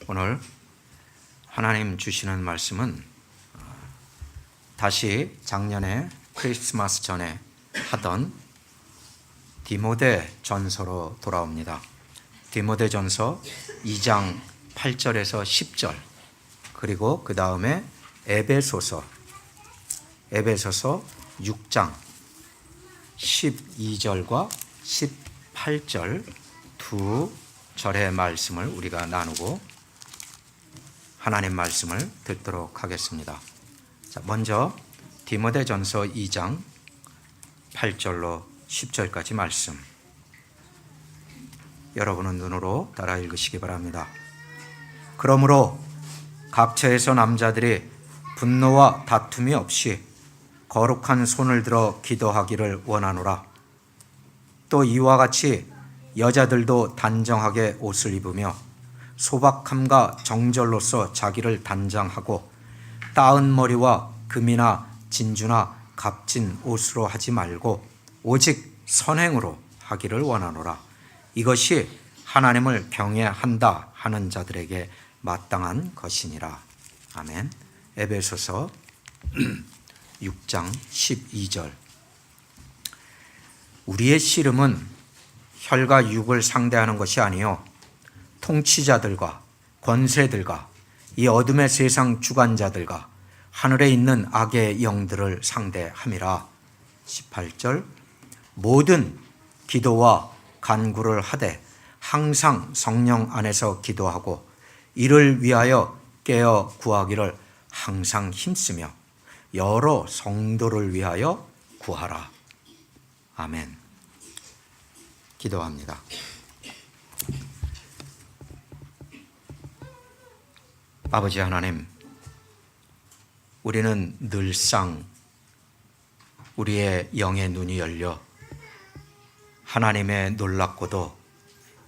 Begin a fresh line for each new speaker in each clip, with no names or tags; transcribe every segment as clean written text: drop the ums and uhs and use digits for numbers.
오늘 하나님 주시는 말씀은 다시 작년에 크리스마스 전에 하던 디모데 전서로 돌아옵니다. 디모데 전서 2장 8절에서 10절, 그리고 그 다음에 에베소서 6장 12절과 18절 두 절의 말씀을 우리가 나누고 하나님 말씀을 듣도록 하겠습니다. 자, 먼저 디모데 전서 2장 8절로 10절까지 말씀, 여러분은 눈으로 따라 읽으시기 바랍니다. 그러므로 각처에서 남자들이 분노와 다툼이 없이 거룩한 손을 들어 기도하기를 원하노라. 또 이와 같이 여자들도 단정하게 옷을 입으며 소박함과 정절로서 자기를 단장하고 따은 머리와 금이나 진주나 값진 옷으로 하지 말고 오직 선행으로 하기를 원하노라. 이것이 하나님을 경외한다 하는 자들에게 마땅한 것이니라. 아멘. 에베소서 6장 12절. 우리의 씨름은 혈과 육을 상대하는 것이 아니요 통치자들과 권세들과 이 어둠의 세상 주관자들과 하늘에 있는 악의 영들을 상대함이라. 18절. 모든 기도와 간구를 하되 항상 성령 안에서 기도하고 이를 위하여 깨어 구하기를 항상 힘쓰며 여러 성도를 위하여 구하라. 아멘. 기도합니다. 아버지 하나님, 우리는 늘상 우리의 영의 눈이 열려 하나님의 놀랍고도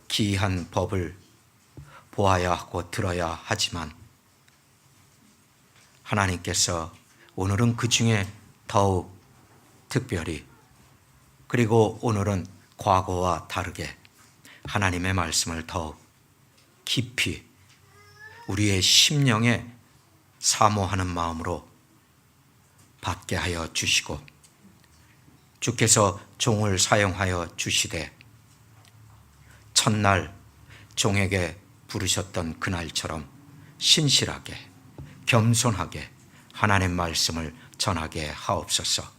기이한 법을 보아야 하고 들어야 하지만 하나님께서 오늘은 그 중에 더욱 특별히, 그리고 오늘은 과거와 다르게 하나님의 말씀을 더욱 깊이 우리의 심령에 사모하는 마음으로 받게 하여 주시고, 주께서 종을 사용하여 주시되 첫날 종에게 부르셨던 그날처럼 신실하게 겸손하게 하나님 말씀을 전하게 하옵소서.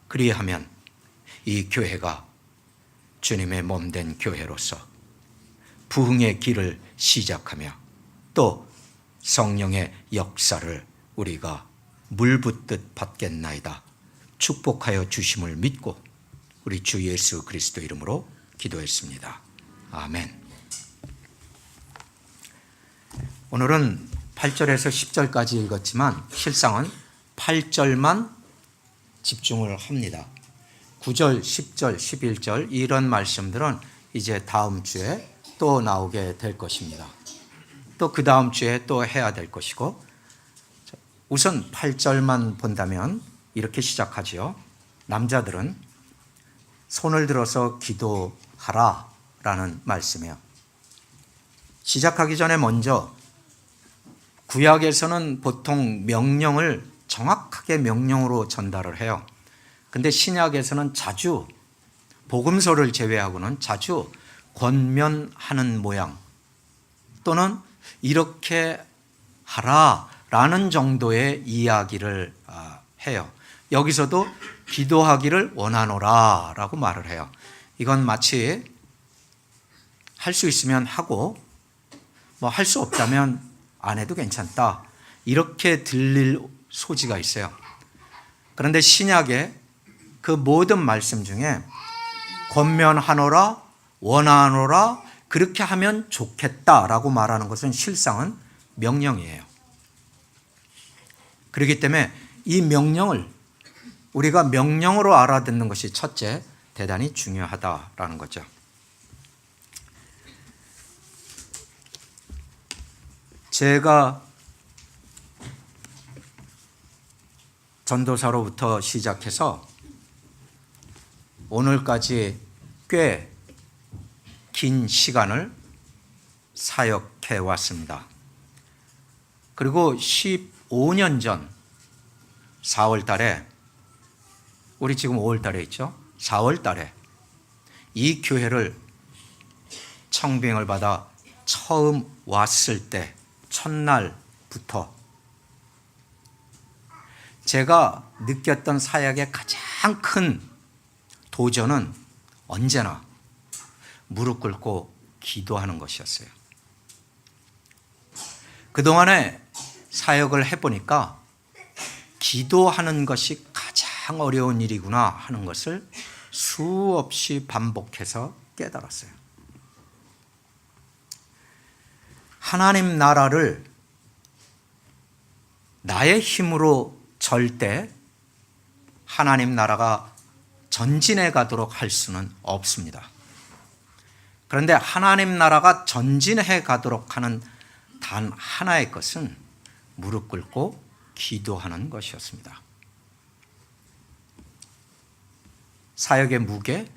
그리하면 이 교회가 주님의 몸된 교회로서 부흥의 길을 시작하며 또 성령의 역사를 우리가 물붓듯 받겠나이다 축복하여 주심을 믿고 우리 주 예수 그리스도 이름으로 기도했습니다. 아멘. 오늘은 8절에서 10절까지 읽었지만 실상은 8절만 집중을 합니다. 9절, 10절, 11절 이런 말씀들은 이제 다음 주에 또 나오게 될 것입니다. 또 그 다음 주에 또 해야 될 것이고, 우선 8절만 본다면 이렇게 시작하지요. 남자들은 손을 들어서 기도하라 라는 말씀이에요. 시작하기 전에 먼저 구약에서는 보통 명령을 정확하게 명령으로 전달을 해요. 근데 신약에서는 자주, 복음서를 제외하고는 자주 권면하는 모양 또는 이렇게 하라라는 정도의 이야기를 해요. 여기서도 기도하기를 원하노라 라고 말을 해요. 이건 마치 할 수 있으면 하고 뭐 할 수 없다면 안 해도 괜찮다 이렇게 들릴 소지가 있어요. 그런데 신약에 그 모든 말씀 중에 권면하노라, 원하노라, 그렇게 하면 좋겠다라고 말하는 것은 실상은 명령이에요. 그렇기 때문에 이 명령을 우리가 명령으로 알아듣는 것이 첫째, 대단히 중요하다라는 거죠. 제가 전도사로부터 시작해서 오늘까지 꽤 긴 시간을 사역해 왔습니다. 그리고 15년 전 4월 달에, 우리 지금 5월 달에 있죠? 4월 달에 이 교회를 청빙을 받아 처음 왔을 때 첫날부터 제가 느꼈던 사역의 가장 큰 도전은 언제나 무릎 꿇고 기도하는 것이었어요. 그동안에 사역을 해보니까 기도하는 것이 가장 어려운 일이구나 하는 것을 수없이 반복해서 깨달았어요. 하나님 나라를 나의 힘으로 절대 하나님 나라가 전진해 가도록 할 수는 없습니다. 그런데 하나님 나라가 전진해 가도록 하는 단 하나의 것은 무릎 꿇고 기도하는 것이었습니다. 사역의 무게,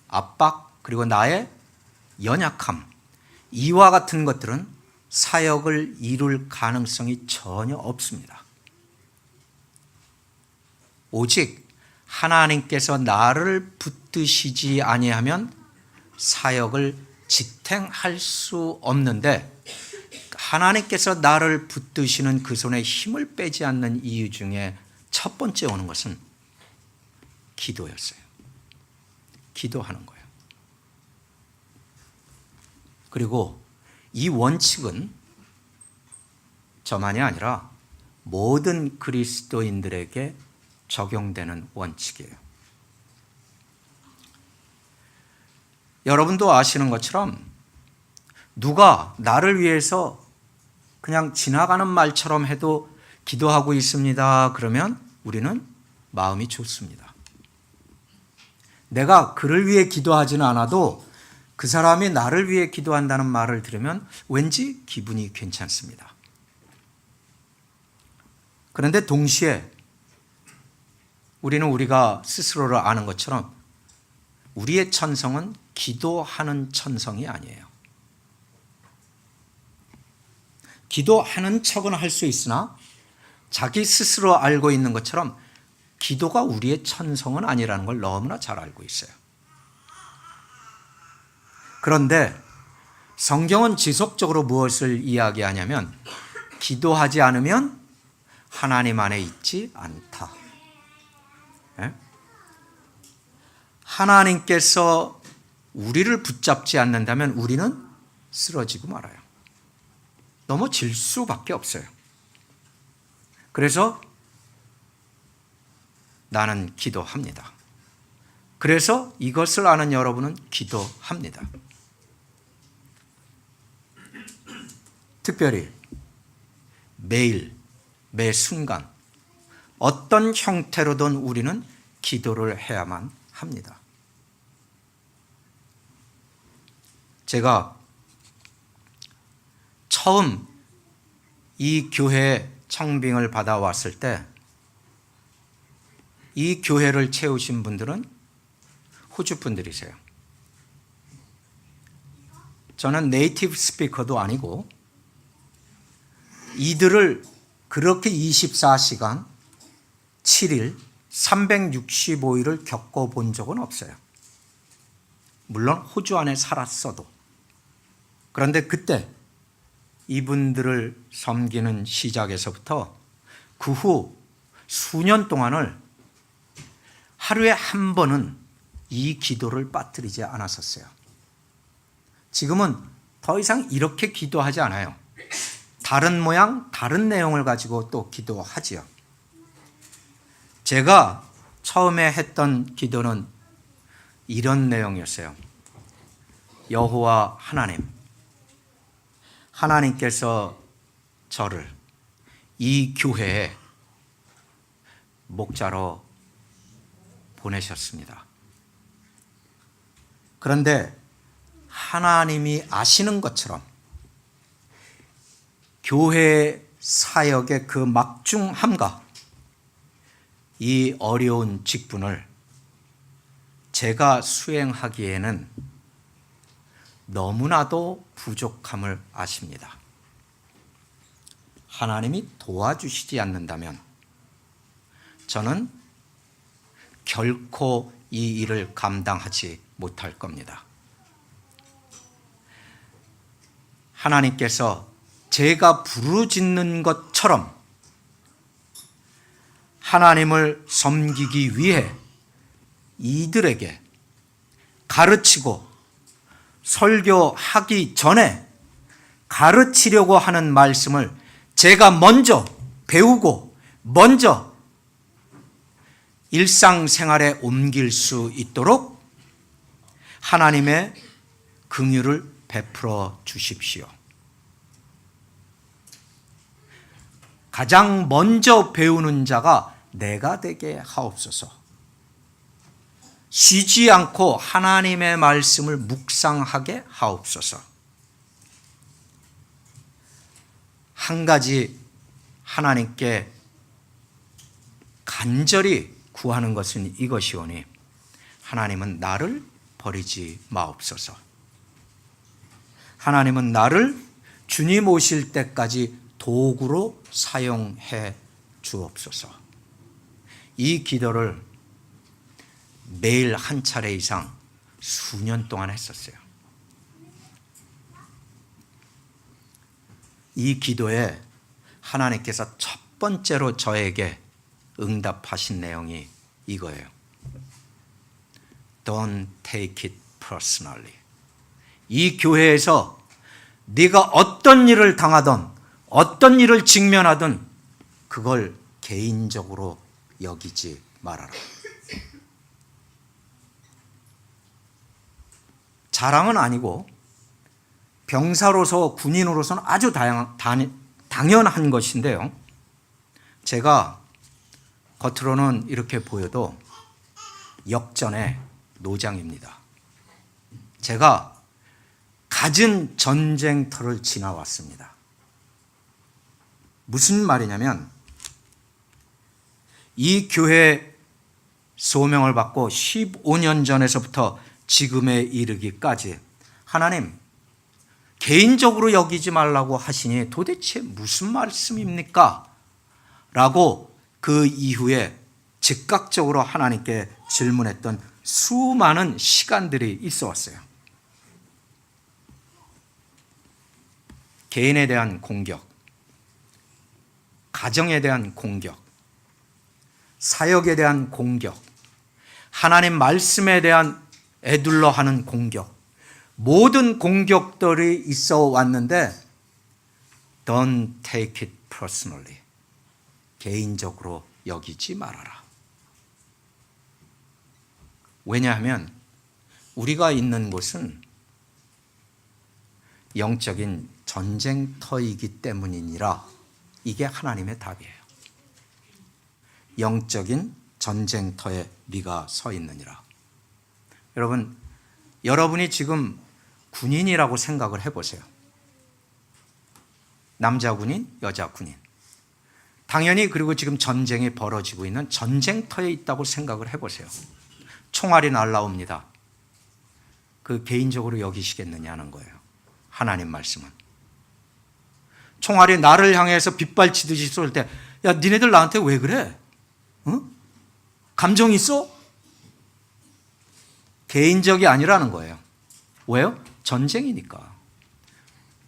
압박, 그리고 나의 연약함, 이와 같은 것들은 사역을 이룰 가능성이 전혀 없습니다. 오직 하나님께서 나를 붙드시지 아니하면 사역을 지탱할 수 없는데, 하나님께서 나를 붙드시는 그 손에 힘을 빼지 않는 이유 중에 첫 번째 오는 것은 기도였어요. 기도하는 거예요. 그리고 이 원칙은 저만이 아니라 모든 그리스도인들에게 적용되는 원칙이에요. 여러분도 아시는 것처럼 누가 나를 위해서 그냥 지나가는 말처럼 해도 기도하고 있습니다. 그러면 우리는 마음이 좋습니다. 내가 그를 위해 기도하지는 않아도 그 사람이 나를 위해 기도한다는 말을 들으면 왠지 기분이 괜찮습니다. 그런데 동시에 우리는 우리가 스스로를 아는 것처럼 우리의 천성은 기도하는 천성이 아니에요. 기도하는 척은 할 수 있으나 자기 스스로 알고 있는 것처럼 기도가 우리의 천성은 아니라는 걸 너무나 잘 알고 있어요. 그런데 성경은 지속적으로 무엇을 이야기하냐면 기도하지 않으면 하나님 안에 있지 않다. 네? 하나님께서 우리를 붙잡지 않는다면 우리는 쓰러지고 말아요. 넘어질 수밖에 없어요. 그래서 나는 기도합니다. 그래서 이것을 아는 여러분은 기도합니다. 특별히 매일, 매 순간 어떤 형태로든 우리는 기도를 해야만 합니다. 제가 처음 이 교회 청빙을 받아왔을 때 이 교회를 채우신 분들은 호주 분들이세요. 저는 네이티브 스피커도 아니고 이들을 그렇게 24시간 7일 365일을 겪어본 적은 없어요. 물론 호주 안에 살았어도. 그런데 그때 이분들을 섬기는 시작에서부터 그 후 수년 동안을 하루에 한 번은 이 기도를 빠뜨리지 않았었어요. 지금은 더 이상 이렇게 기도하지 않아요. 다른 모양, 다른 내용을 가지고 또 기도하지요. 제가 처음에 했던 기도는 이런 내용이었어요. 여호와 하나님, 하나님께서 저를 이 교회에 목자로 보내셨습니다. 그런데 하나님이 아시는 것처럼 교회 사역의 그 막중함과 이 어려운 직분을 제가 수행하기에는 너무나도 부족함을 아십니다. 하나님이 도와주시지 않는다면 저는 결코 이 일을 감당하지 못할 겁니다. 하나님께서 제가 부르짖는 것처럼 하나님을 섬기기 위해 이들에게 가르치고 설교하기 전에 가르치려고 하는 말씀을 제가 먼저 배우고 먼저 일상생활에 옮길 수 있도록 하나님의 긍휼을 베풀어 주십시오. 가장 먼저 배우는 자가 내가 되게 하옵소서. 쉬지 않고 하나님의 말씀을 묵상하게 하옵소서. 한 가지 하나님께 간절히 구하는 것은 이것이오니 하나님은 나를 버리지 마옵소서. 하나님은 나를 주님 오실 때까지 도구로 사용해 주옵소서. 이 기도를 매일 한 차례 이상 수년 동안 했었어요. 이 기도에 하나님께서 첫 번째로 저에게 응답하신 내용이 이거예요. Don't take it personally. 이 교회에서 네가 어떤 일을 당하든 어떤 일을 직면하든 그걸 개인적으로 여기지 말아라. 자랑은 아니고 병사로서 군인으로서는 아주 당연한 것인데요. 제가 겉으로는 이렇게 보여도 역전의 노장입니다. 제가 갖은 전쟁터를 지나왔습니다. 무슨 말이냐면 이 교회 소명을 받고 15년 전에서부터 지금에 이르기까지 하나님 개인적으로 여기지 말라고 하시니 도대체 무슨 말씀입니까? 라고 그 이후에 즉각적으로 하나님께 질문했던 수많은 시간들이 있어 왔어요. 개인에 대한 공격, 가정에 대한 공격, 사역에 대한 공격, 하나님 말씀에 대한 에둘러 하는 공격, 모든 공격들이 있어 왔는데 Don't take it personally. 개인적으로 여기지 말아라. 왜냐하면 우리가 있는 곳은 영적인 전쟁터이기 때문이니라. 이게 하나님의 답이에요. 영적인 전쟁터에 네가 서 있느니라. 여러분, 여러분이 지금 군인이라고 생각을 해보세요. 남자 군인, 여자 군인. 당연히 그리고 지금 전쟁이 벌어지고 있는 전쟁터에 있다고 생각을 해보세요. 총알이 날라옵니다. 그 개인적으로 여기시겠느냐는 거예요. 하나님 말씀은. 총알이 나를 향해서 빗발치듯이 쏠 때, 야, 니네들 나한테 왜 그래? 응? 감정 있어? 개인적이 아니라는 거예요. 왜요? 전쟁이니까.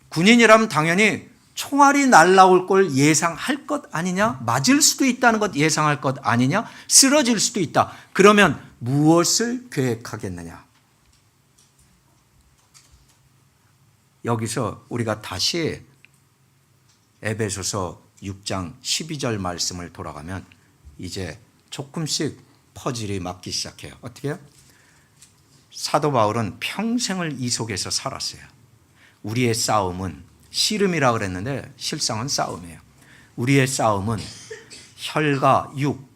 군인이라면 당연히 총알이 날라올 걸 예상할 것 아니냐? 맞을 수도 있다는 것 예상할 것 아니냐? 쓰러질 수도 있다. 그러면 무엇을 계획하겠느냐? 여기서 우리가 다시 에베소서 6장 12절 말씀을 돌아가면 이제 조금씩 퍼즐이 맞기 시작해요. 어떻게 해요? 사도 바울은 평생을 이 속에서 살았어요. 우리의 싸움은 씨름이라 그랬는데 실상은 싸움이에요. 우리의 싸움은 혈과 육,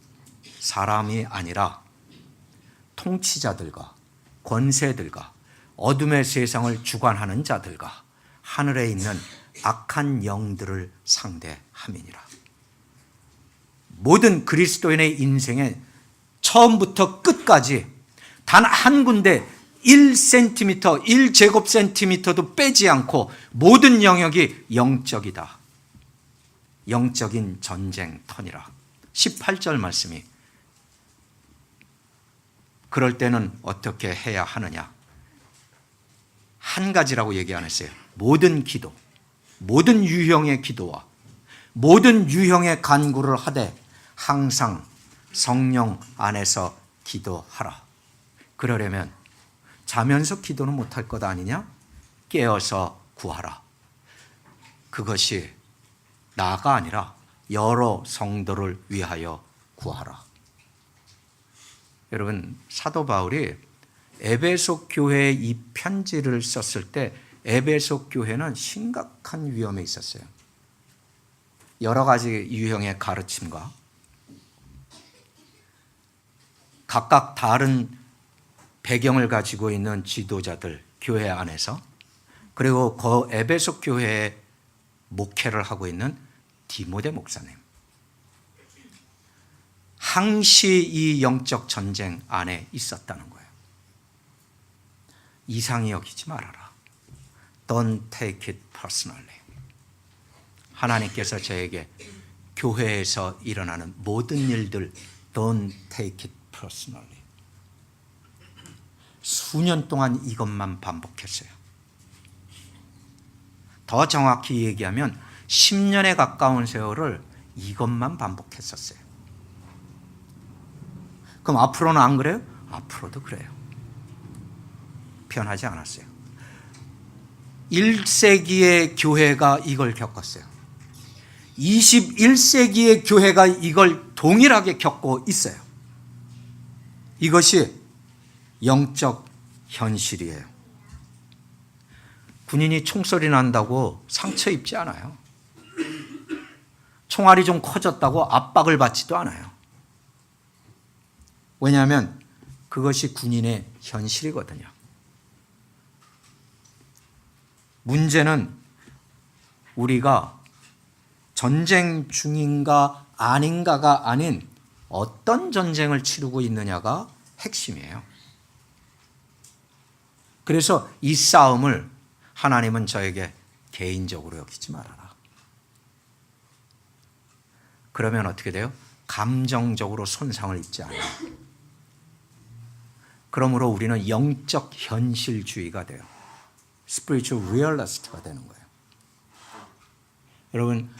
사람이 아니라 통치자들과 권세들과 어둠의 세상을 주관하는 자들과 하늘에 있는 악한 영들을 상대함이니라. 모든 그리스도인의 인생에 처음부터 끝까지 단 한 군데 1cm, 1제곱센티미터도 빼지 않고 모든 영역이 영적이다. 영적인 전쟁터니라. 18절 말씀이 그럴 때는 어떻게 해야 하느냐. 한 가지라고 얘기 안 했어요. 모든 기도, 모든 유형의 기도와 모든 유형의 간구를 하되 항상 성령 안에서 기도하라. 그러려면 자면서 기도는 못할 것 아니냐? 깨어서 구하라. 그것이 나가 아니라 여러 성도를 위하여 구하라. 여러분, 사도 바울이 에베소 교회에 이 편지를 썼을 때 에베소 교회는 심각한 위험에 있었어요. 여러 가지 유형의 가르침과 각각 다른 배경을 가지고 있는 지도자들 교회 안에서, 그리고 그 에베소 교회에 목회를 하고 있는 디모데 목사님, 항시 이 영적 전쟁 안에 있었다는 거예요. 이상히 여기지 말아라. Don't take it personally. 하나님께서 저에게 교회에서 일어나는 모든 일들 Don't take it personally. 수년 동안 이것만 반복했어요. 더 정확히 얘기하면 10년에 가까운 세월을 이것만 반복했었어요. 그럼 앞으로는 안 그래요? 앞으로도 그래요. 변하지 않았어요. 1세기의 교회가 이걸 겪었어요. 21세기의 교회가 이걸 동일하게 겪고 있어요. 이것이 영적 현실이에요. 군인이 총소리 난다고 상처 입지 않아요. 총알이 좀 커졌다고 압박을 받지도 않아요. 왜냐하면 그것이 군인의 현실이거든요. 문제는 우리가 전쟁 중인가 아닌가가 아닌 어떤 전쟁을 치르고 있느냐가 핵심이에요. 그래서 이 싸움을 하나님은 저에게 개인적으로 여기지 말아라. 그러면 어떻게 돼요? 감정적으로 손상을 입지 않아요. 그러므로 우리는 영적 현실주의가 돼요. Spiritual realist가 되는 거예요. 여러분,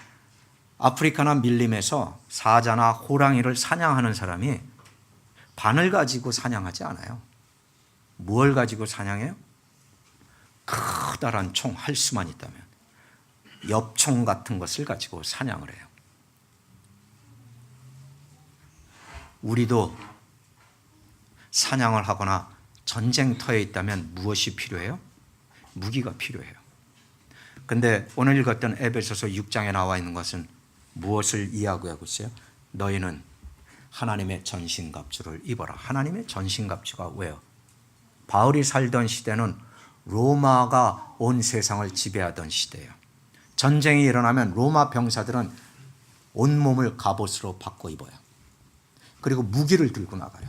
아프리카나 밀림에서 사자나 호랑이를 사냥하는 사람이 바늘 가지고 사냥하지 않아요. 무엇을 가지고 사냥해요? 커다란 총, 할 수만 있다면 엽총 같은 것을 가지고 사냥을 해요. 우리도 사냥을 하거나 전쟁터에 있다면 무엇이 필요해요? 무기가 필요해요. 근데 오늘 읽었던 에베소서 6장에 나와 있는 것은 무엇을 이야기하고 있어요? 너희는 하나님의 전신갑주를 입어라. 하나님의 전신갑주가 왜요? 바울이 살던 시대는 로마가 온 세상을 지배하던 시대예요. 전쟁이 일어나면 로마 병사들은 온몸을 갑옷으로 바꿔 입어요. 그리고 무기를 들고 나가요.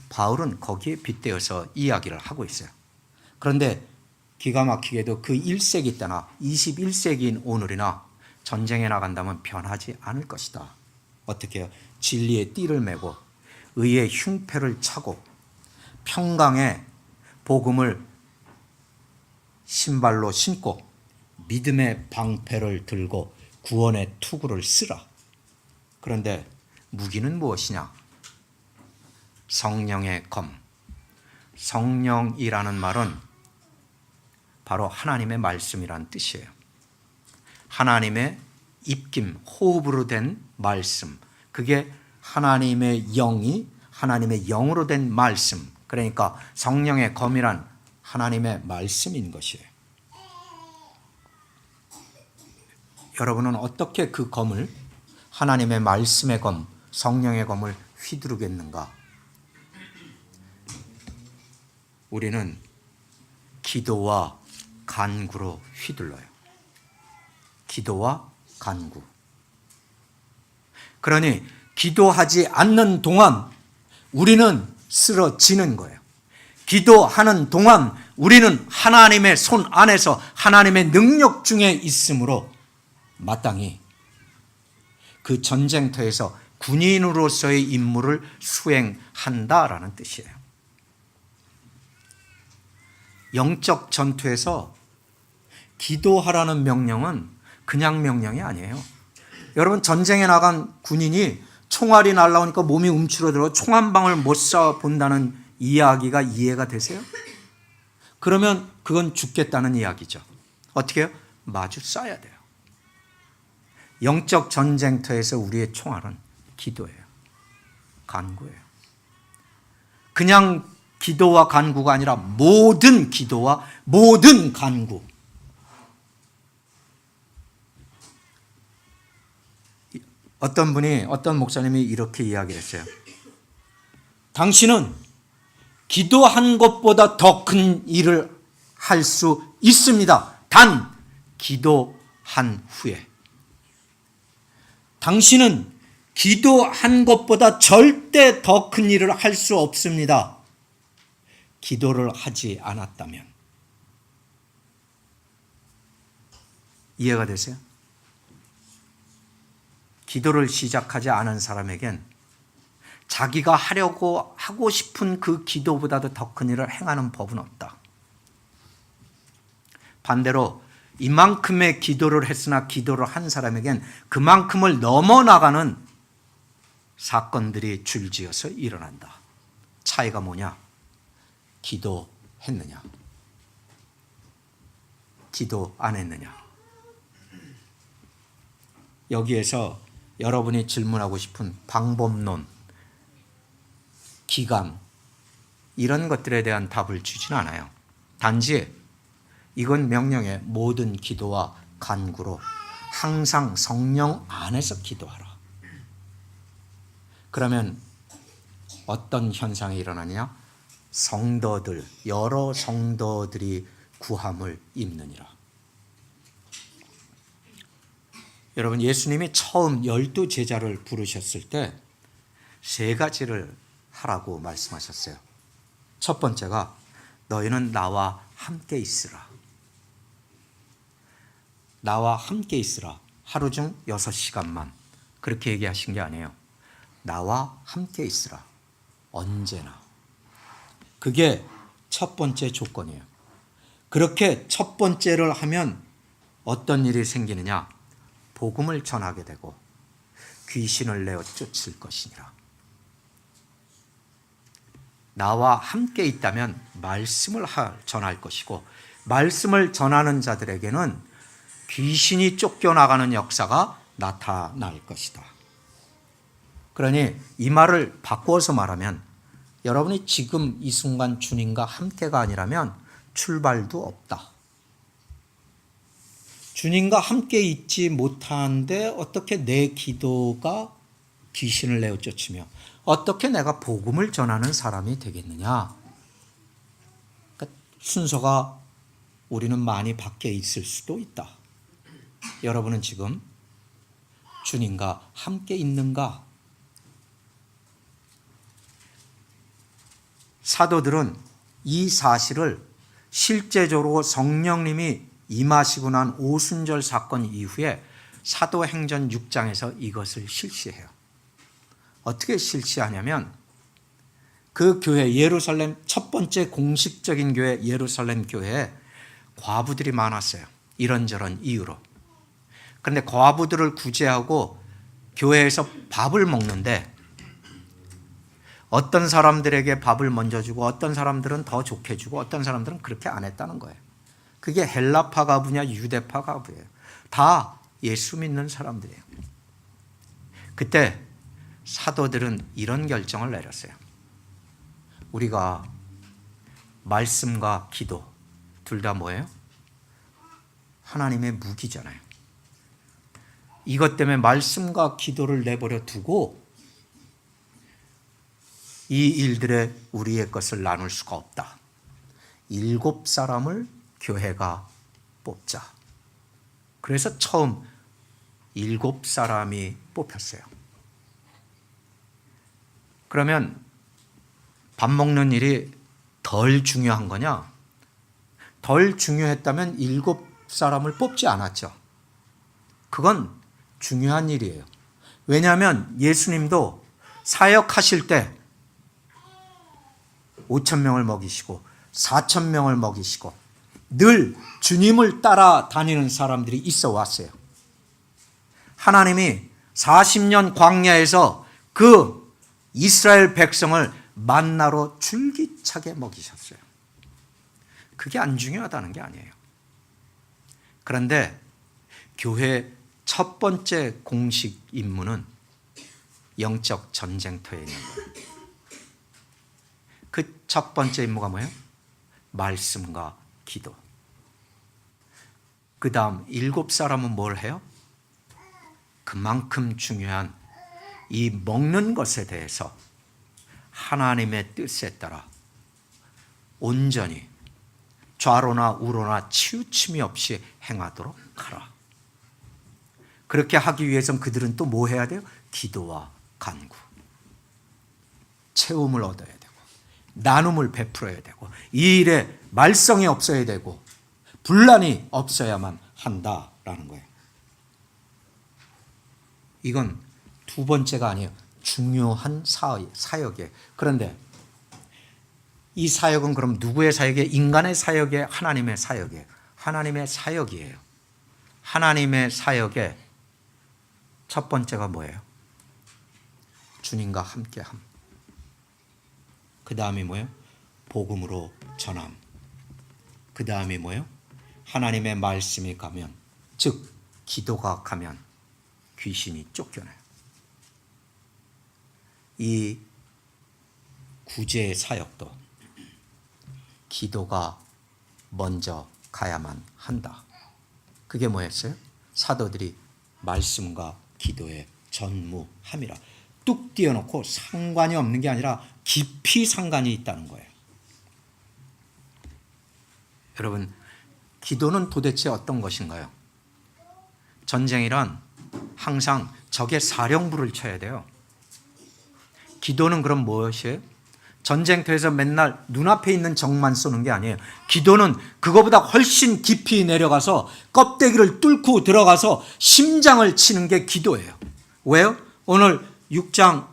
바울은 거기에 빗대어서 이야기를 하고 있어요. 그런데 기가 막히게도 그 1세기 때나 21세기인 오늘이나 전쟁에 나간다면 변하지 않을 것이다. 어떻게 해요? 진리의 띠를 메고 의의 흉패를 차고 평강의 복음을 신발로 신고 믿음의 방패를 들고 구원의 투구를 쓰라. 그런데 무기는 무엇이냐? 성령의 검. 성령이라는 말은 바로 하나님의 말씀이란 뜻이에요. 하나님의 입김, 호흡으로 된 말씀. 그게 하나님의 영이 하나님의 영으로 된 말씀. 그러니까 성령의 검이란 하나님의 말씀인 것이에요. 여러분은 어떻게 그 검을, 하나님의 말씀의 검, 성령의 검을 휘두르겠는가? 우리는 기도와 간구로 휘둘러요. 기도와 간구. 그러니 기도하지 않는 동안 우리는 쓰러지는 거예요. 기도하는 동안 우리는 하나님의 손 안에서 하나님의 능력 중에 있으므로 마땅히 그 전쟁터에서 군인으로서의 임무를 수행한다라는 뜻이에요. 영적 전투에서 기도하라는 명령은 그냥 명령이 아니에요. 여러분, 전쟁에 나간 군인이 총알이 날라오니까 몸이 움츠러들어 총 한 방울 못 쏴 본다는 이야기가 이해가 되세요? 그러면 그건 죽겠다는 이야기죠. 어떻게 해요? 마주 쏴야 돼요. 영적 전쟁터에서 우리의 총알은 기도예요. 간구예요. 그냥 기도와 간구가 아니라 모든 기도와 모든 간구. 어떤 목사님이 이렇게 이야기했어요. 당신은 기도한 것보다 더 큰 일을 할 수 있습니다. 단 기도한 후에. 당신은 기도한 것보다 절대 더 큰 일을 할 수 없습니다. 기도를 하지 않았다면. 이해가 되세요? 기도를 시작하지 않은 사람에겐 자기가 하고 싶은 그 기도보다도 더 큰 일을 행하는 법은 없다. 반대로 이만큼의 기도를 했으나 기도를 한 사람에겐 그만큼을 넘어나가는 사건들이 줄지어서 일어난다. 차이가 뭐냐? 기도했느냐? 기도 안 했느냐? 여기에서 여러분이 질문하고 싶은 방법론, 기간, 이런 것들에 대한 답을 주진 않아요. 단지 이건 명령의 모든 기도와 간구로 항상 성령 안에서 기도하라. 그러면 어떤 현상이 일어나냐? 성도들, 여러 성도들이 구함을 입느니라. 여러분, 예수님이 처음 12제자를 부르셨을 때 3가지를 하라고 말씀하셨어요. 첫 번째가 너희는 나와 함께 있으라. 나와 함께 있으라. 하루 중 6시간만 그렇게 얘기하신 게 아니에요. 나와 함께 있으라. 언제나. 그게 첫 번째 조건이에요. 그렇게 첫 번째를 하면 어떤 일이 생기느냐? 복음을 전하게 되고 귀신을 내어 쫓을 것이니라. 나와 함께 있다면 말씀을 전할 것이고 말씀을 전하는 자들에게는 귀신이 쫓겨나가는 역사가 나타날 것이다. 그러니 이 말을 바꿔서 말하면 여러분이 지금 이 순간 주님과 함께가 아니라면 출발도 없다. 주님과 함께 있지 못하는데 어떻게 내 기도가 귀신을 내어 쫓으며 어떻게 내가 복음을 전하는 사람이 되겠느냐? 그러니까 순서가 우리는 많이 밖에 있을 수도 있다. 여러분은 지금 주님과 함께 있는가? 사도들은 이 사실을 실제적으로 성령님이 임하시고 난 오순절 사건 이후에 사도행전 6장에서 이것을 실시해요. 어떻게 실시하냐면 그 교회 예루살렘 첫 번째 공식적인 교회 예루살렘 교회에 과부들이 많았어요. 이런저런 이유로. 그런데 과부들을 구제하고 교회에서 밥을 먹는데 어떤 사람들에게 밥을 먼저 주고 어떤 사람들은 더 좋게 주고 어떤 사람들은 그렇게 안 했다는 거예요. 그게 헬라파 가부냐 유대파 가부예요. 다 예수 믿는 사람들이에요. 그때 사도들은 이런 결정을 내렸어요. 우리가 말씀과 기도 둘 다 뭐예요? 하나님의 무기잖아요. 이것 때문에 말씀과 기도를 내버려 두고 이 일들에 우리의 것을 나눌 수가 없다. 7사람을 교회가 뽑자. 그래서 처음 7사람이 뽑혔어요. 그러면 밥 먹는 일이 덜 중요한 거냐? 덜 중요했다면 7사람을 뽑지 않았죠. 그건 중요한 일이에요. 왜냐하면 예수님도 사역하실 때 5,000명을 먹이시고 4,000명을 먹이시고 늘 주님을 따라다니는 사람들이 있어 왔어요. 하나님이 40년 광야에서 그 이스라엘 백성을 만나로 줄기차게 먹이셨어요. 그게 안 중요하다는 게 아니에요. 그런데 교회 첫 번째 공식 임무는 영적 전쟁터에 있는 거예요. 그 첫 번째 임무가 뭐예요? 말씀과 기도. 그 다음 7사람은 뭘 해요? 그만큼 중요한 이 먹는 것에 대해서 하나님의 뜻에 따라 온전히 좌로나 우로나 치우침이 없이 행하도록 하라. 그렇게 하기 위해서는 그들은 또 뭐 해야 돼요? 기도와 간구. 채움을 얻어야 되고 나눔을 베풀어야 되고 이 일에 말썽이 없어야 되고 분란이 없어야만 한다라는 거예요. 이건 두 번째가 아니에요. 중요한 사역이에요. 그런데 이 사역은 그럼 누구의 사역이에요? 인간의 사역이에요? 하나님의 사역이에요? 하나님의 사역이에요. 하나님의 사역의 첫 번째가 뭐예요? 주님과 함께함. 그 다음이 뭐예요? 복음으로 전함. 그 다음이 뭐예요? 하나님의 말씀이 가면, 즉 기도가 가면 귀신이 쫓겨나요. 이 구제 사역도 기도가 먼저 가야만 한다. 그게 뭐였어요? 사도들이 말씀과 기도에 전무함이라. 뚝 띄워놓고 상관이 없는 게 아니라 깊이 상관이 있다는 거예요. 여러분, 기도는 도대체 어떤 것인가요? 전쟁이란 항상 적의 사령부를 쳐야 돼요. 기도는 그럼 무엇이에요? 전쟁터에서 맨날 눈앞에 있는 적만 쏘는 게 아니에요. 기도는 그거보다 훨씬 깊이 내려가서 껍데기를 뚫고 들어가서 심장을 치는 게 기도예요. 왜요? 오늘 6장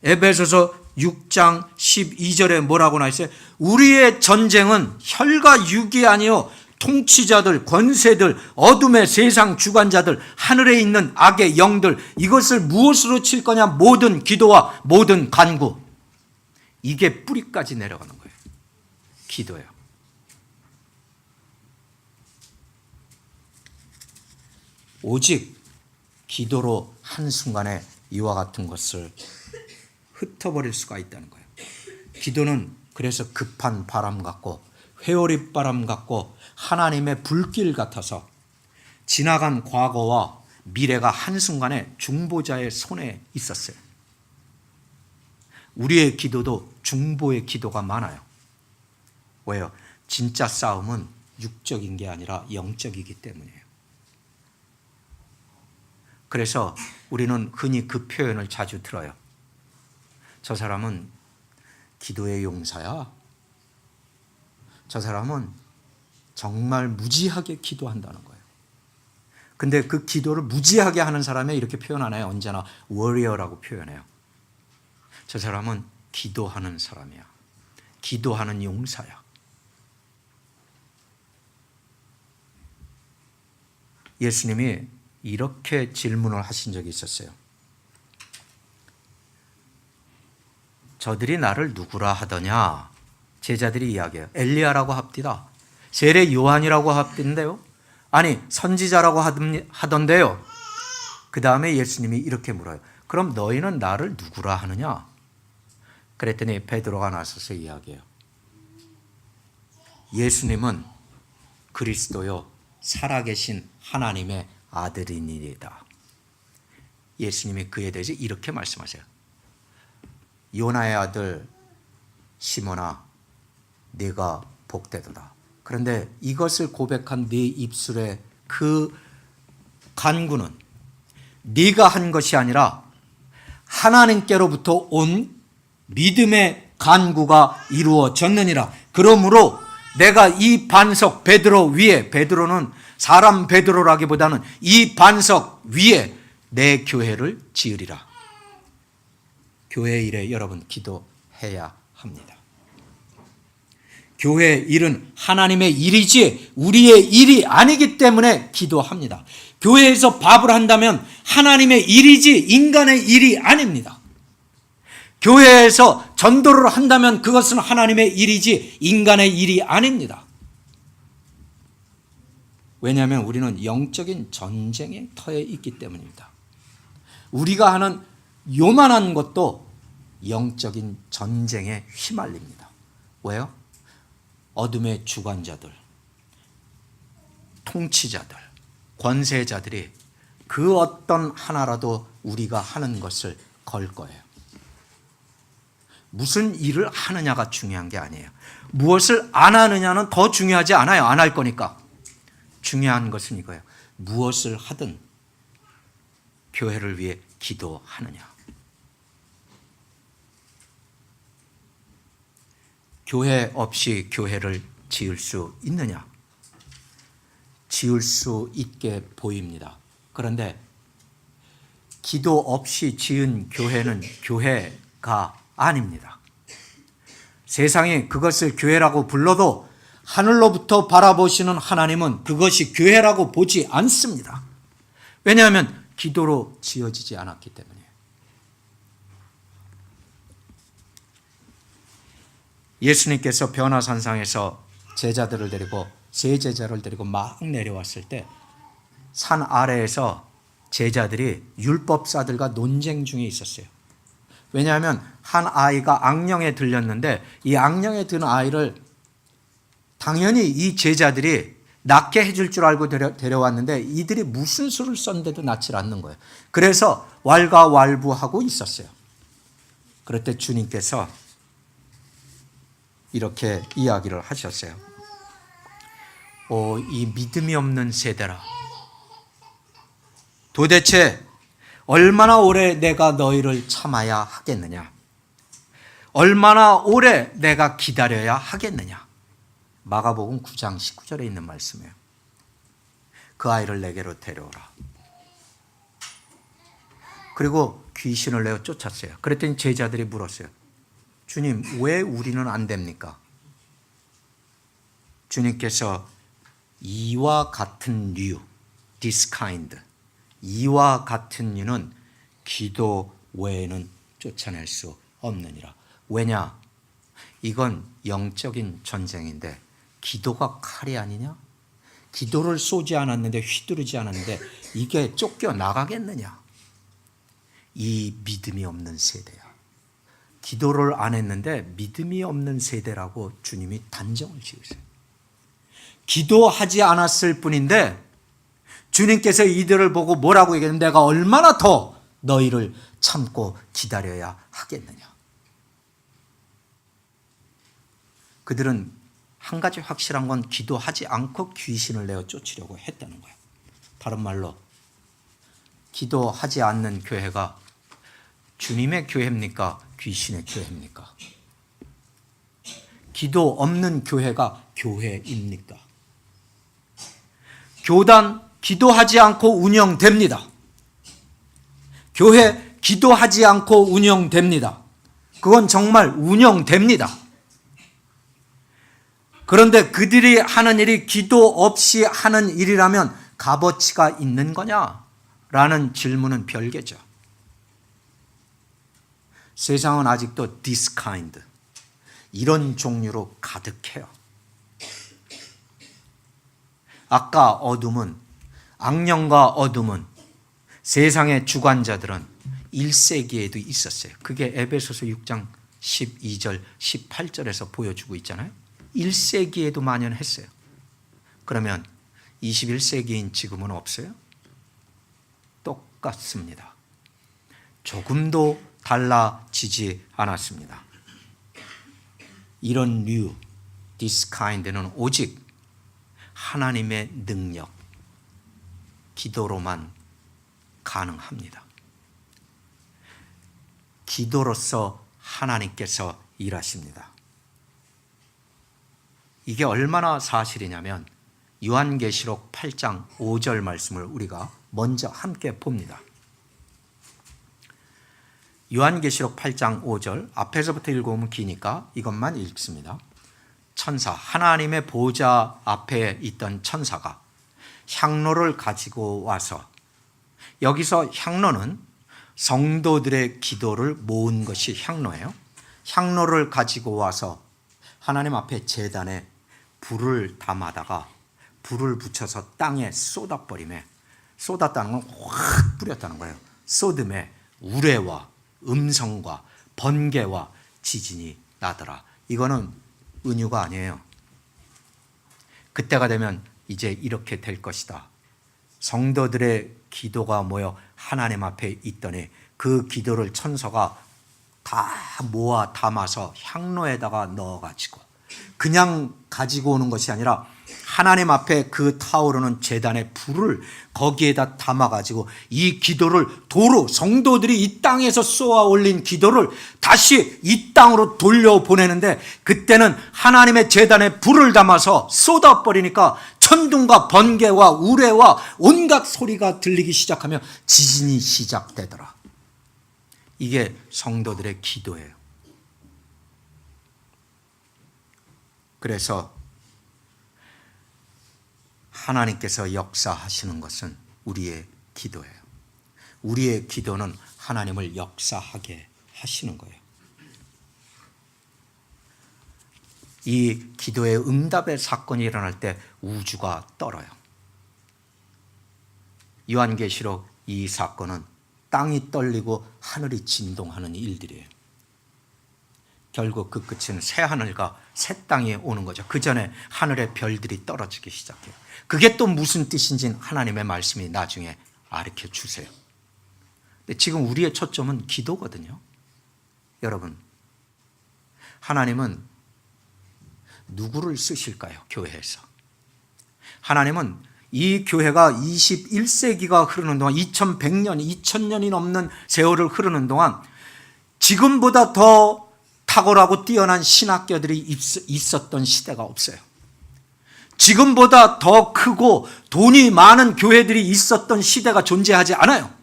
에베소서 6장 12절에 뭐라고 나 있어요? 우리의 전쟁은 혈과 육이 아니요 통치자들, 권세들, 어둠의 세상 주관자들, 하늘에 있는 악의 영들, 이것을 무엇으로 칠 거냐? 모든 기도와 모든 간구. 이게 뿌리까지 내려가는 거예요. 기도예요. 오직 기도로 한순간에 이와 같은 것을 흩어버릴 수가 있다는 거예요. 기도는 그래서 급한 바람 같고 회오리 바람 같고 하나님의 불길 같아서 지나간 과거와 미래가 한순간에 중보자의 손에 있었어요. 우리의 기도도 중보의 기도가 많아요. 왜요? 진짜 싸움은 육적인 게 아니라 영적이기 때문이에요. 그래서 우리는 흔히 그 표현을 자주 들어요. 저 사람은 기도의 용사야. 저 사람은 정말 무지하게 기도한다는 거예요. 근데 그 기도를 무지하게 하는 사람이 이렇게 표현 안 해요. 언제나 워리어라고 표현해요. 저 사람은 기도하는 사람이야. 기도하는 용사야. 예수님이 이렇게 질문을 하신 적이 있었어요. 저들이 나를 누구라 하더냐? 제자들이 이야기해요. 엘리야라고 합디다. 세례 요한이라고 합딘데요. 아니 선지자라고 하던데요. 그 다음에 예수님이 이렇게 물어요. 그럼 너희는 나를 누구라 하느냐? 그랬더니 베드로가 나서서 이야기해요. 예수님은 그리스도요 살아계신 하나님의 아들이니이다. 예수님이 그에 대해서 이렇게 말씀하세요. 요나의 아들 시몬아, 네가 복되도다. 그런데 이것을 고백한 네 입술의 그 간구는 네가 한 것이 아니라 하나님께로부터 온 믿음의 간구가 이루어졌느니라. 그러므로 내가 이 반석 베드로 위에, 베드로는 사람 베드로라기보다는 이 반석 위에 내 교회를 지으리라. 교회 일에 여러분 기도해야 합니다. 교회 일은 하나님의 일이지 우리의 일이 아니기 때문에 기도합니다. 교회에서 밥을 한다면 하나님의 일이지 인간의 일이 아닙니다. 교회에서 전도를 한다면 그것은 하나님의 일이지 인간의 일이 아닙니다. 왜냐하면 우리는 영적인 전쟁의 터에 있기 때문입니다. 우리가 하는 요만한 것도 영적인 전쟁에 휘말립니다. 왜요? 어둠의 주관자들, 통치자들, 권세자들이 그 어떤 하나라도 우리가 하는 것을 걸 거예요. 무슨 일을 하느냐가 중요한 게 아니에요. 무엇을 안 하느냐는 더 중요하지 않아요. 안 할 거니까. 중요한 것은 이거예요. 무엇을 하든 교회를 위해 기도하느냐. 교회 없이 교회를 지을 수 있느냐? 지을 수 있게 보입니다. 그런데 기도 없이 지은 교회는 교회가 아닙니다. 세상이 그것을 교회라고 불러도 하늘로부터 바라보시는 하나님은 그것이 교회라고 보지 않습니다. 왜냐하면 기도로 지어지지 않았기 때문이에요. 예수님께서 변화산상에서 제자들을 데리고 세 제자를 데리고 막 내려왔을 때 산 아래에서 제자들이 율법사들과 논쟁 중에 있었어요. 왜냐하면 한 아이가 악령에 들렸는데 이 악령에 든 아이를 당연히 이 제자들이 낫게 해줄 줄 알고 데려왔는데 이들이 무슨 수를 썼는데도 낫질 않는 거예요. 그래서 왈가왈부하고 있었어요. 그럴 때 주님께서 이렇게 이야기를 하셨어요. 이 믿음이 없는 세대라. 도대체 얼마나 오래 내가 너희를 참아야 하겠느냐? 얼마나 오래 내가 기다려야 하겠느냐? 마가복음 9장 19절에 있는 말씀이에요. 그 아이를 내게로 데려오라. 그리고 귀신을 내어 쫓았어요. 그랬더니 제자들이 물었어요. 주님, 왜 우리는 안 됩니까? 주님께서 이와 같은 류, this kind, 이와 같은 류는 기도 외에는 쫓아낼 수 없느니라. 왜냐? 이건 영적인 전쟁인데 기도가 칼이 아니냐? 기도를 쏘지 않았는데 휘두르지 않았는데 이게 쫓겨나가겠느냐? 이 믿음이 없는 세대야. 기도를 안 했는데 믿음이 없는 세대라고 주님이 단정을 지으세요. 기도하지 않았을 뿐인데 주님께서 이들을 보고 뭐라고 얘기했는데 내가 얼마나 더 너희를 참고 기다려야 하겠느냐. 그들은 한 가지 확실한 건 기도하지 않고 귀신을 내어 쫓으려고 했다는 거예요. 다른 말로 기도하지 않는 교회가 주님의 교회입니까? 귀신의 교회입니까? 기도 없는 교회가 교회입니까? 교단 기도하지 않고 운영됩니다. 교회 기도하지 않고 운영됩니다. 그건 정말 운영됩니다. 그런데 그들이 하는 일이 기도 없이 하는 일이라면 값어치가 있는 거냐라는 질문은 별개죠. 세상은 아직도 this kind, 이런 종류로 가득해요. 아까 어둠은, 악령과 어둠은, 세상의 주관자들은 1세기에도 있었어요. 그게 에베소서 6장 12절, 18절에서 보여주고 있잖아요. 1세기에도 만연했어요. 그러면 21세기인 지금은 없어요? 똑같습니다. 조금도 달라지지 않았습니다. 이런 류, this kind는 오직 하나님의 능력, 기도로만 가능합니다. 기도로서 하나님께서 일하십니다. 이게 얼마나 사실이냐면 요한계시록 8장 5절 말씀을 우리가 먼저 함께 봅니다. 요한계시록 8장 5절 앞에서부터 읽어보면 기니까 이것만 읽습니다. 천사, 하나님의 보좌 앞에 있던 천사가 향로를 가지고 와서, 여기서 향로는 성도들의 기도를 모은 것이 향로예요. 향로를 가지고 와서 하나님 앞에 제단에 불을 담아다가 불을 붙여서 땅에 쏟아버리매, 쏟았다는 건 확 뿌렸다는 거예요. 쏟음에 우레와 음성과 번개와 지진이 나더라. 이거는 은유가 아니에요. 그때가 되면 이제 이렇게 될 것이다. 성도들의 기도가 모여 하나님 앞에 있더니 그 기도를 천사가 다 모아 담아서 향로에다가 넣어가지고, 그냥 가지고 오는 것이 아니라 하나님 앞에 그 타오르는 제단에 불을 거기에다 담아가지고 이 기도를 도로, 성도들이 이 땅에서 쏘아 올린 기도를 다시 이 땅으로 돌려보내는데, 그때는 하나님의 제단에 불을 담아서 쏟아버리니까 천둥과 번개와 우레와 온갖 소리가 들리기 시작하며 지진이 시작되더라. 이게 성도들의 기도예요. 그래서 하나님께서 역사하시는 것은 우리의 기도예요. 우리의 기도는 하나님을 역사하게 하시는 거예요. 이 기도의 응답의 사건이 일어날 때 우주가 떨어요. 요한계시록 이 사건은 땅이 떨리고 하늘이 진동하는 일들이에요. 결국 그 끝은 새 하늘과 새 땅이 오는 거죠. 그 전에 하늘의 별들이 떨어지기 시작해요. 그게 또 무슨 뜻인지는 하나님의 말씀이 나중에 가르쳐 주세요. 근데 지금 우리의 초점은 기도거든요. 여러분, 하나님은 누구를 쓰실까요? 교회에서. 하나님은 이 교회가 21세기가 흐르는 동안, 2100년, 2000년이 넘는 세월을 흐르는 동안 지금보다 더 탁월하고 뛰어난 신학교들이 있었던 시대가 없어요. 지금보다 더 크고 돈이 많은 교회들이 있었던 시대가 존재하지 않아요.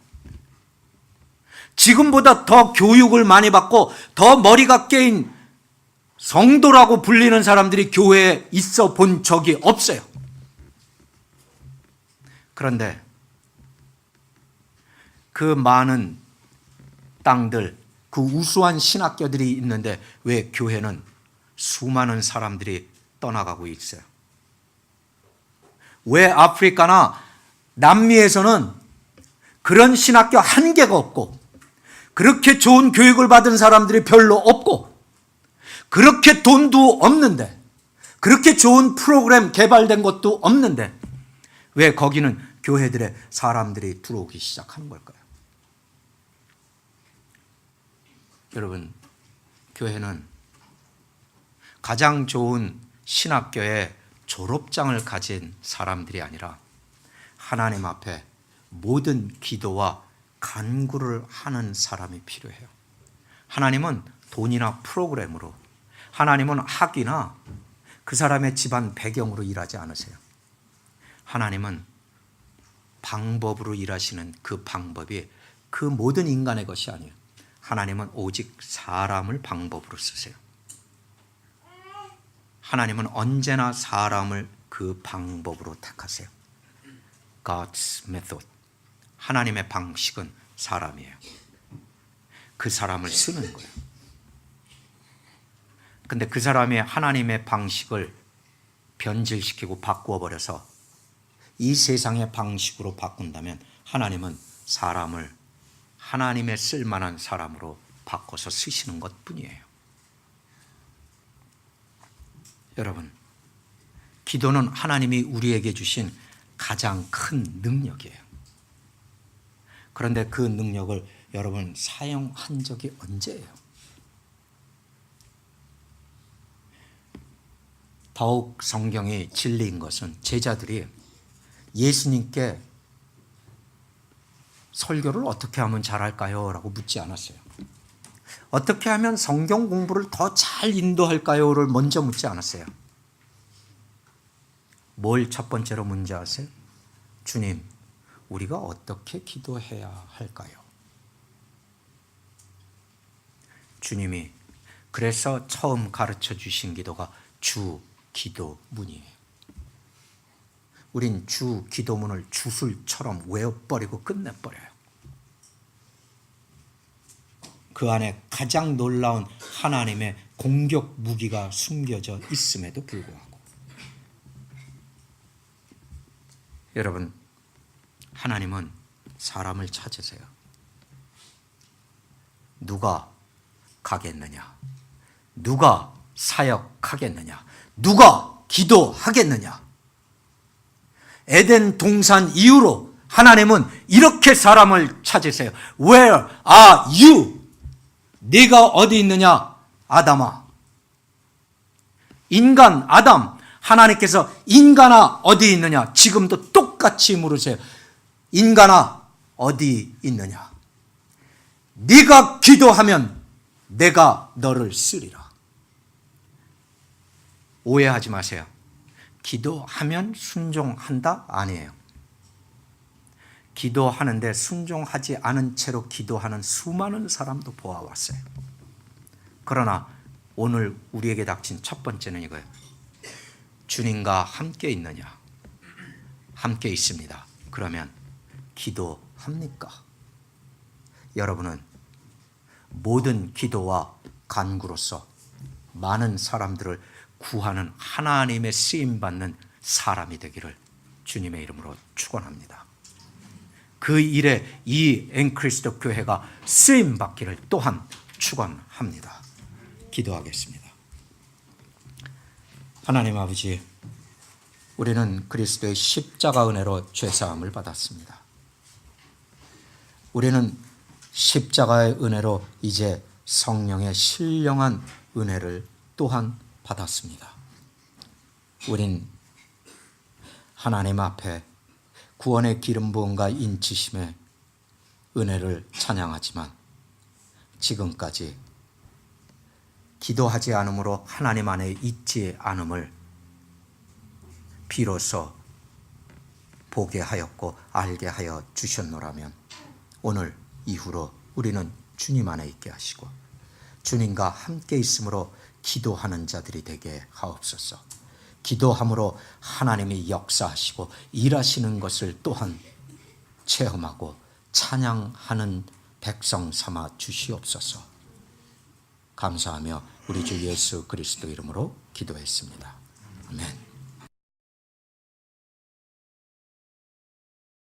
지금보다 더 교육을 많이 받고 더 머리가 깨인 성도라고 불리는 사람들이 교회에 있어 본 적이 없어요. 그런데 그 많은 땅들, 그 우수한 신학교들이 있는데 왜 교회는 수많은 사람들이 떠나가고 있어요? 왜 아프리카나 남미에서는 그런 신학교 한 개가 없고, 그렇게 좋은 교육을 받은 사람들이 별로 없고, 그렇게 돈도 없는데, 그렇게 좋은 프로그램 개발된 것도 없는데 왜 거기는 교회들의 사람들이 들어오기 시작하는 걸까요? 여러분, 교회는 가장 좋은 신학교의 졸업장을 가진 사람들이 아니라 하나님 앞에 모든 기도와 간구를 하는 사람이 필요해요. 하나님은 돈이나 프로그램으로, 하나님은 학위나 그 사람의 집안 배경으로 일하지 않으세요. 하나님은 방법으로 일하시는 그 방법이 그 모든 인간의 것이 아니에요. 하나님은 오직 사람을 방법으로 쓰세요. 하나님은 언제나 사람을 그 방법으로 택하세요. God's method. 하나님의 방식은 사람이에요. 그 사람을 쓰는 거예요. 근데 그 사람이 하나님의 방식을 변질시키고 바꾸어 버려서 이 세상의 방식으로 바꾼다면 하나님은 사람을 하나님의 쓸만한 사람으로 바꿔서 쓰시는 것뿐이에요. 여러분, 기도는 하나님이 우리에게 주신 가장 큰 능력이에요. 그런데 그 능력을 여러분 사용한 적이 언제예요? 더욱 성경이 진리인 것은 제자들이 예수님께 설교를 어떻게 하면 잘할까요? 라고 묻지 않았어요. 어떻게 하면 성경 공부를 더 잘 인도할까요?를 먼저 묻지 않았어요. 뭘 첫 번째로 문제 아세요? 주님, 우리가 어떻게 기도해야 할까요? 주님이 그래서 처음 가르쳐 주신 기도가 주 기도문이에요. 우린 주 기도문을 주술처럼 외워버리고 끝내버려요. 그 안에 가장 놀라운 하나님의 공격 무기가 숨겨져 있음에도 불구하고 여러분, 하나님은 사람을 찾으세요. 누가 가겠느냐? 누가 사역하겠느냐? 누가 기도하겠느냐? 에덴 동산 이후로 하나님은 이렇게 사람을 찾으세요. Where are you? 네가 어디 있느냐? 아담아. 인간 아담, 하나님께서 인간아 어디 있느냐? 지금도 똑같이 물으세요. 인간아 어디 있느냐? 네가 기도하면 내가 너를 쓰리라. 오해하지 마세요. 기도하면 순종한다? 아니에요. 기도하는데 순종하지 않은 채로 기도하는 수많은 사람도 보아왔어요. 그러나 오늘 우리에게 닥친 첫 번째는 이거예요. 주님과 함께 있느냐? 함께 있습니다. 그러면 기도합니까? 여러분은 모든 기도와 간구로서 많은 사람들을 구하는 하나님의 쓰임받는 사람이 되기를 주님의 이름으로 축원합니다. 그 일에 이 엠크리스도 교회가 쓰임받기를 또한 축원합니다. 기도하겠습니다. 하나님 아버지, 우리는 그리스도의 십자가 은혜로 죄사함을 받았습니다. 우리는 십자가의 은혜로 이제 성령의 신령한 은혜를 또한 받았습니다. 우린 하나님 앞에 구원의 기름 부음과 인치심의 은혜를 찬양하지만 지금까지 기도하지 않음으로 하나님 안에 있지 않음을 비로소 보게 하였고 알게 하여 주셨노라면 오늘 이후로 우리는 주님 안에 있게 하시고 주님과 함께 있으므로 기도하는 자들이 되게 하옵소서. 기도함으로 하나님이 역사하시고 일하시는 것을 또한 체험하고 찬양하는 백성 삼아 주시옵소서. 감사하며 우리 주 예수 그리스도 이름으로 기도했습니다. 아멘.